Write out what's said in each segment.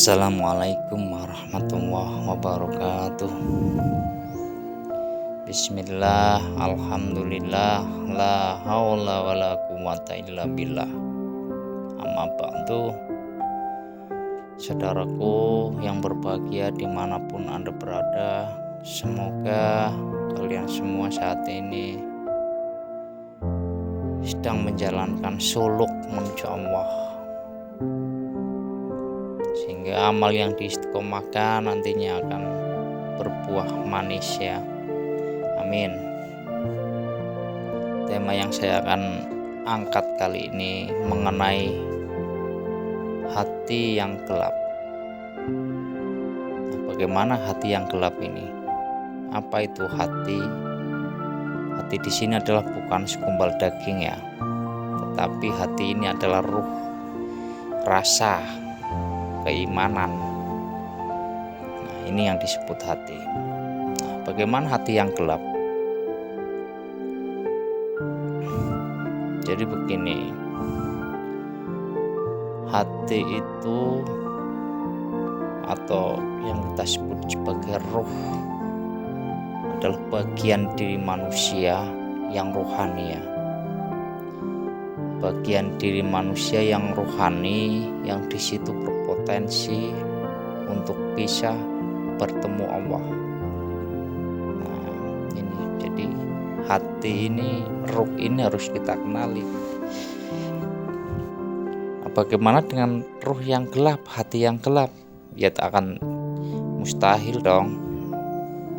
Assalamualaikum warahmatullahi wabarakatuh. Bismillah, alhamdulillah, la haula wala quwata illa billah. Amma ba'du. Saudaraku yang berbahagia dimanapun Anda berada, semoga kalian semua saat ini sedang menjalankan suluk menuju Allah, sehingga amal yang diistiqomahkan nantinya akan berbuah manis ya. Amin. Tema yang saya akan angkat kali ini mengenai hati yang gelap. Bagaimana hati yang gelap ini? Apa itu hati? Hati di sini adalah bukan segumpal daging ya, tetapi hati ini adalah ruh, rasa, keimanan. Nah, ini yang disebut hati. Nah, bagaimana hati yang gelap? Jadi begini, hati itu atau yang kita sebut sebagai ruh adalah bagian diri manusia yang rohani ya. Bagian diri manusia yang rohani yang di situ berpotensi untuk bisa bertemu Allah. Nah, ini jadi hati ini, ruh ini harus kita kenali. Bagaimana dengan ruh yang gelap, hati yang gelap? Ya tak akan mustahil dong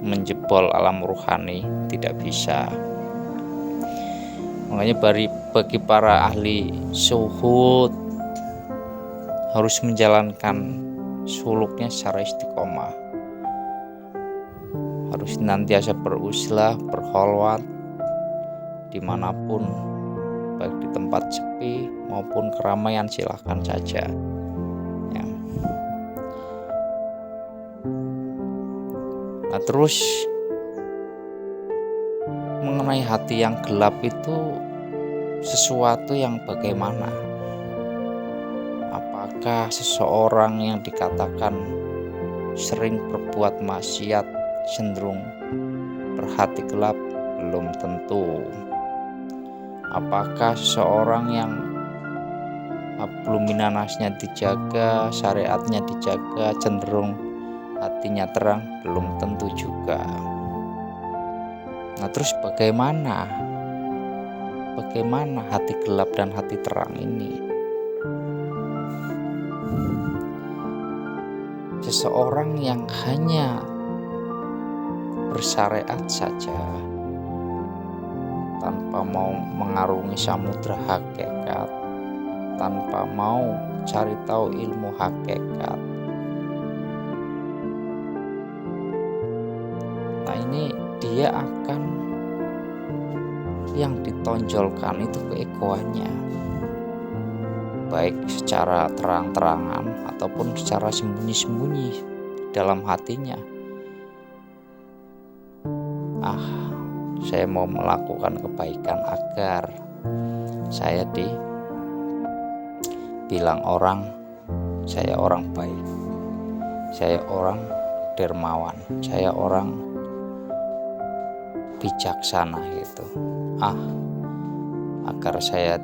menjebol alam rohani, tidak bisa. Makanya bagi para ahli zuhud harus menjalankan suluknya secara istiqomah, harus nantiasa beruzlah, berkholwat dimanapun, baik di tempat sepi maupun keramaian, silahkan saja ya. Nah, terus mengenai hati yang gelap itu sesuatu yang bagaimana? Apakah seseorang yang dikatakan sering berbuat maksiat cenderung berhati gelap? Belum tentu. Apakah seseorang yang hablum minanasnya dijaga, syariatnya dijaga, cenderung hatinya terang? Belum tentu juga. Nah, terus bagaimana hati gelap dan hati terang ini? Seseorang yang hanya bersyariat saja tanpa mau mengarungi samudra hakikat, tanpa mau cari tahu ilmu hakikat. Nah, ini dia akan yang ditonjolkan itu keegoannya, baik secara terang-terangan ataupun secara sembunyi-sembunyi dalam hatinya. Saya mau melakukan kebaikan agar saya dibilang orang saya orang baik, saya orang dermawan, saya orang bijaksana gitu. Agar saya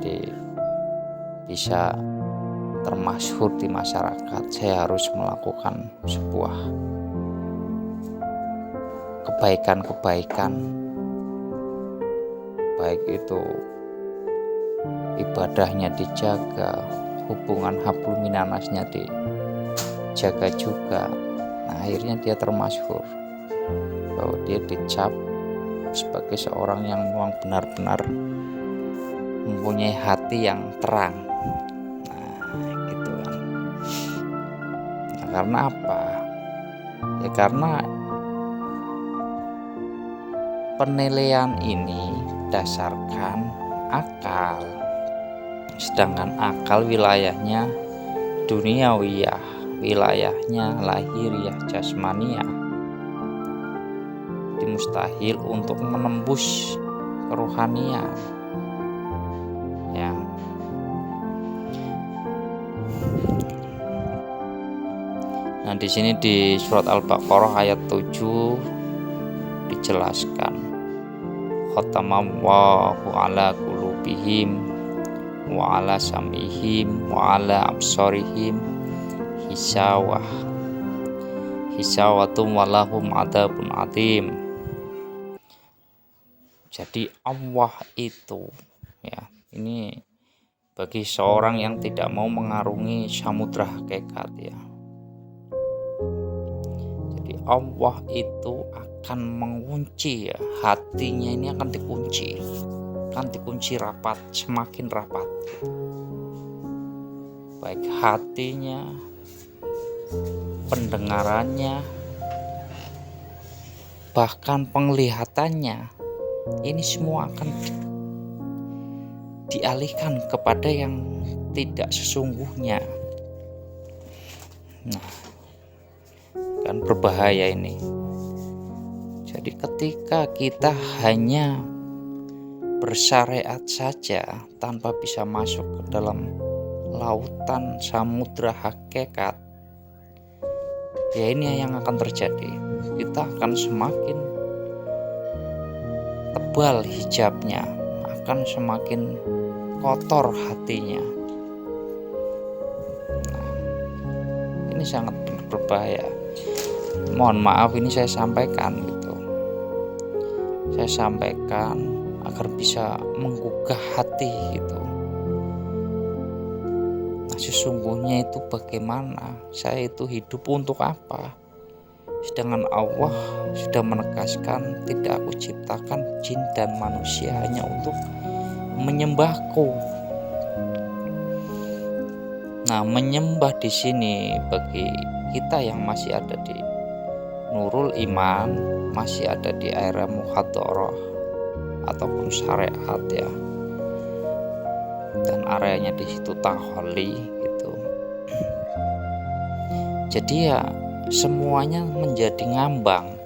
bisa termasyhur di masyarakat, saya harus melakukan sebuah kebaikan-kebaikan, baik itu ibadahnya dijaga, hubungan hablum minanasnya dijaga juga. Nah, akhirnya dia termasyhur bahwa dia dicap sebagai seorang yang memang benar-benar mempunyai hati yang terang. Nah, gitu kan. Nah, karena apa? Ya karena penilaian ini dasarkan akal, sedangkan akal wilayahnya duniawiyah, wilayahnya lahiriah, jasmaniyah. Mustahil untuk menembus kerohanian ya. Nah, di sini di surat Al-Baqarah ayat 7 dijelaskan, khatamallahu ala qulubihim wa ala sam'ihim wa ala absarihim hisawatum walahum adabun adim. Jadi Allah itu ya, ini bagi seorang yang tidak mau mengarungi samudra hakikat ya. Jadi Allah itu akan mengunci ya, hatinya ini akan dikunci rapat, semakin rapat. Baik hatinya, pendengarannya, bahkan penglihatannya, ini semua akan dialihkan kepada yang tidak sesungguhnya. Nah, kan berbahaya ini. Jadi ketika kita hanya bersyariat saja tanpa bisa masuk ke dalam lautan samudra hakikat, ya ini yang akan terjadi. Kita akan semakin tebal hijabnya, akan semakin kotor hatinya. Nah, ini sangat berbahaya. Mohon maaf ini saya sampaikan gitu. Saya sampaikan agar bisa menggugah hati gitu. Nah, sesungguhnya itu bagaimana? Saya itu hidup untuk apa? Sedangkan Allah sudah menegaskan, tidak aku ciptakan jin dan manusia hanya untuk menyembahku. Nah, menyembah di sini bagi kita yang masih ada di nurul iman, masih ada di area muhadharah ataupun syariat ya, dan areanya di situ taholli gitu. Jadi ya semuanya menjadi ngambang.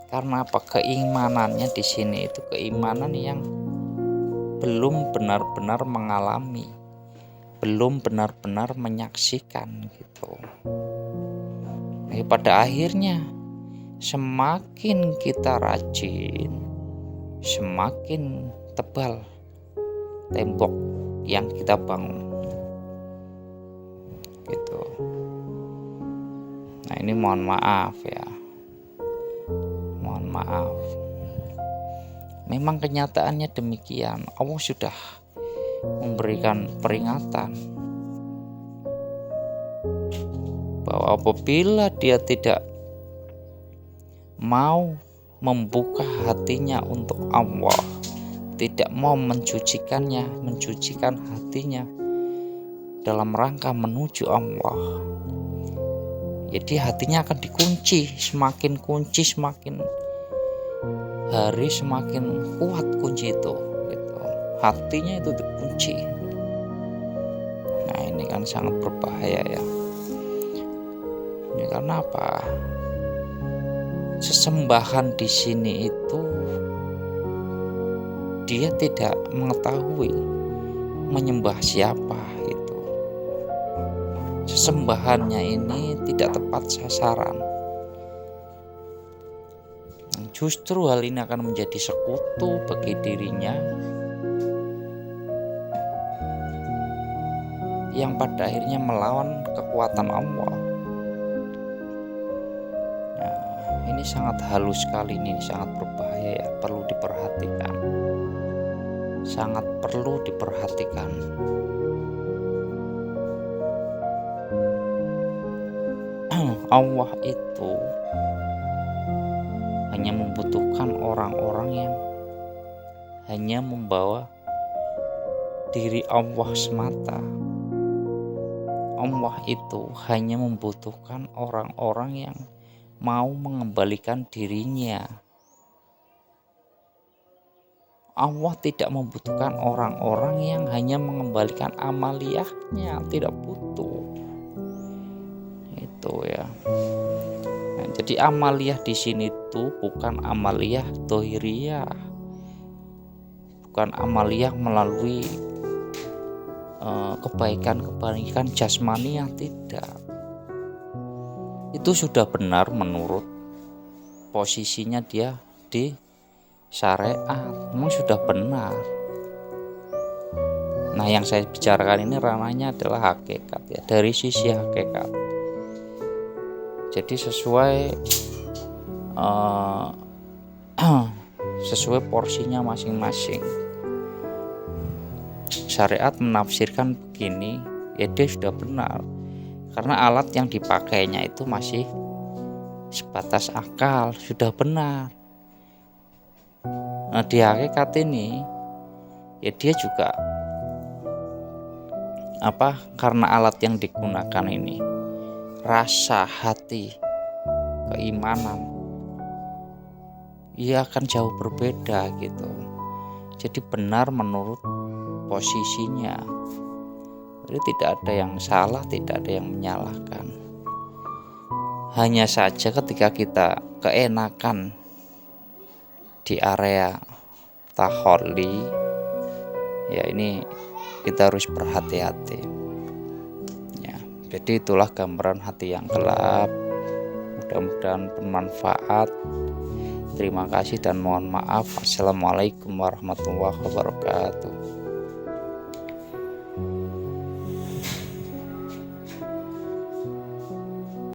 Karena apa? Keimanannya di sini itu keimanan yang belum benar-benar mengalami, belum benar-benar menyaksikan gitu. Pada akhirnya semakin kita rajin, semakin tebal tembok yang kita bangun gitu. Nah, ini mohon maaf ya, mohon maaf. Memang kenyataannya demikian. Allah sudah memberikan peringatan bahwa apabila dia tidak mau membuka hatinya untuk Allah, tidak mau mencucikan hatinya dalam rangka menuju Allah, jadi hatinya akan dikunci, semakin hari semakin kuat kunci itu gitu. Hatinya itu dikunci. Nah, ini kan sangat berbahaya ya. Ini karena apa? Sesembahan di sini itu dia tidak mengetahui menyembah siapa itu. Sesembahannya ini tidak tepat sasaran. Justru hal ini akan menjadi sekutu bagi dirinya, yang pada akhirnya melawan kekuatan Allah. Nah, ini sangat halus sekali, ini sangat berbahaya ya, perlu diperhatikan. Sangat perlu diperhatikan. Allah itu hanya membutuhkan orang-orang yang hanya membawa diri Allah semata. Allah itu hanya membutuhkan orang-orang yang mau mengembalikan dirinya. Allah tidak membutuhkan orang-orang yang hanya mengembalikan amaliyahnya, tidak butuh. Itu ya. Nah, jadi amaliyah di sini tuh bukan amaliyah dohiriyah, bukan amaliyah melalui kebaikan jasmani yang tidak. itu sudah benar menurut posisinya dia di syariat, memang sudah benar. Nah, yang saya bicarakan ini ranahnya adalah hakikat ya, dari sisi hakikat. Jadi sesuai porsinya masing-masing. Syariat menafsirkan begini, ya dia sudah benar. Karena alat yang dipakainya itu masih sebatas akal, sudah benar. Nah, di hakikat ini ya dia juga karena alat yang digunakan ini rasa hati, keimanan, ia akan jauh berbeda gitu. Jadi benar menurut posisinya. Jadi tidak ada yang salah, tidak ada yang menyalahkan. Hanya saja ketika kita keenakan di area taholli, ya ini kita harus berhati-hati ya. Jadi itulah gambaran hati yang gelap. Mudah-mudahan bermanfaat. Terima kasih dan mohon maaf. Assalamualaikum warahmatullahi wabarakatuh.